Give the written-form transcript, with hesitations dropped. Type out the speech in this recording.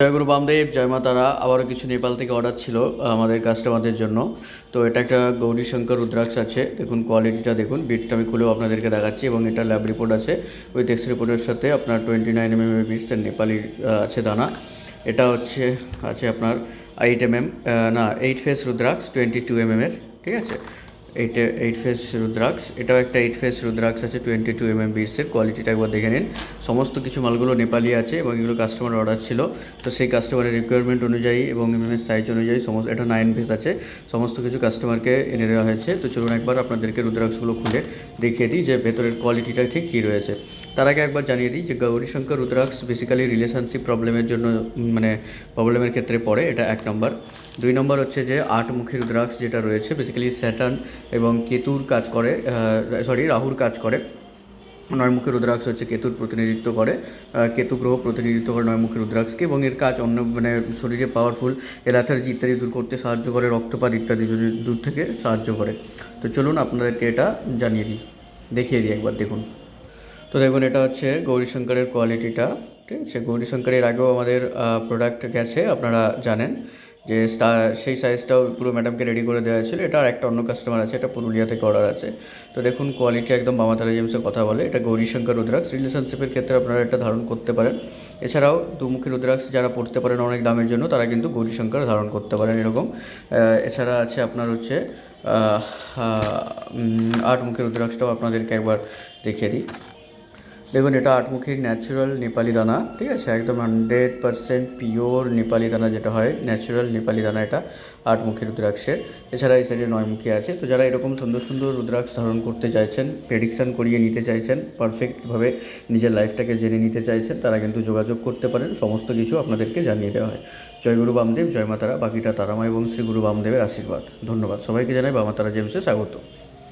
জয় গুরু বামদেব, জয় মা তারা। আবারও কিছু নেপাল থেকে অর্ডার ছিল আমাদের কাস্টমারদের জন্য। তো এটা একটা গৌরী শঙ্কর রুদ্রাক্ষ আছে, দেখুন কোয়ালিটিটা দেখুন। বিটটা আমি খুলেও আপনাদেরকে দেখাচ্ছি এবং এটা ল্যাব রিপোর্ট আছে, উইথ এক্স রিপোর্টের সাথে আপনার 29 mm বিটস নেপালি আছে দানা। এটা আছে আপনার 8 mm, না 8 ফেস রুদ্রাক্ষ 22 mm এর, ঠিক আছে। এইট ফেস রুদ্রাক্ষ, এটাও একটা 8 ফেস রুদ্রাক্ষ আছে 22 mm বিটসের। কোয়ালিটিটা একবার দেখে নিন। সমস্ত কিছু মালগুলো নেপালি আছে এবং এগুলো কাস্টমার অর্ডার ছিল, তো সেই কাস্টমারের রিকোয়ারমেন্ট অনুযায়ী এবং এমএমের সাইজ অনুযায়ী সমস্ত, এটা 9 পিস আছে, সমস্ত কিছু কাস্টমারকে এনে দেওয়া হয়েছে। তো চলুন একবার আপনাদেরকে রুদ্রাক্ষগুলো খুলে দেখিয়ে দিই যে ভেতরের কোয়ালিটিটা ঠিক কী রয়েছে। তার আগে একবার জানিয়ে দিই যে গৌরী শঙ্কর রুদ্রাক্ষ বেসিক্যালি রিলেশনশিপ প্রবলেমের জন্য, মানে প্রবলেমের ক্ষেত্রে পড়ে, এটা 1 নম্বর। 2 নম্বর হচ্ছে যে 8 মুখী রুদ্রাক্ষ যেটা রয়েছে বেসিক্যালি স্যাটার্ন এবং কেতুর কাজ করে, রাহুর কাজ করে। 9 মুখী রুদ্রাক্ষ হচ্ছে কেতুর প্রতিনিধিত্ব করে, কেতু গ্রহ প্রতিনিধিত্ব করে 9 মুখী রুদ্রাক্ষকে, এবং এর কাজ অন্য শরীরে পাওয়ারফুল অ্যালার্জি ইত্যাদি দূর করতে সাহায্য করে, রক্তপাত ইত্যাদি দূর থেকে সাহায্য করে। তো চলুন আপনাদেরকে এটা জানিয়ে দিই, দেখিয়ে দিই একবার দেখুন। তো দেখুন, এটা হচ্ছে গৌরী শঙ্করের কোয়ালিটিটা, ঠিক আছে। গৌরী শঙ্করের আগেও আমাদের প্রোডাক্ট গেছে, আপনারা জানেন যে সেই সাইজটাও পুরো ম্যাডামকে রেডি করে দেওয়া হয়েছিল। এটা আর একটা অন্য কাস্টমার আছে, এটা পুরুলিয়া থেকে অর্ডার আছে। তো দেখুন কোয়ালিটি একদম মা তারা জেমসের কথা বলে। এটা গৌরী শঙ্কর রুদ্রাক্ষ, রিলেশনশিপের ক্ষেত্রে আপনারা এটা ধারণ করতে পারেন। এছাড়াও 2 মুখী রুদ্রাক্ষ যারা পড়তে পারেন অনেক দামের জন্য, তারা কিন্তু গৌরী শঙ্কর ধারণ করতে পারেন এরকম। এছাড়া আছে আপনার হচ্ছে 8 মুখী রুদ্রাক্ষটাও আপনাদেরকে একবার দেখিয়ে দিই। দেখুন, এটা 8 মুখীর ন্যাচারাল নেপালি দানা, ঠিক আছে, একদম 100% পিওর নেপালি দানা যেটা হয়, ন্যাচারাল নেপালি দানা এটা 8 মুখী রুদ্রাক্ষের। এছাড়া এই সাইডে 9 মুখী আছে। তো যারা এরকম সুন্দর সুন্দর রুদ্রাক্ষ ধারণ করতে চাইছেন, প্রেডিকশান করিয়ে নিতে চাইছেন, পারফেক্টভাবে নিজের লাইফটাকে জেনে নিতে চাইছেন, তারা কিন্তু যোগাযোগ করতে পারেন। সমস্ত কিছু আপনাদেরকে জানিয়ে দেওয়া হয়। জয় গুরু বামদেব, জয় মা তারা। বাকিটা তারামা এবং শ্রী গুরু বামদেবের আশীর্বাদ। ধন্যবাদ সবাইকে, জানাই বামা তারা জেমসে স্বাগত।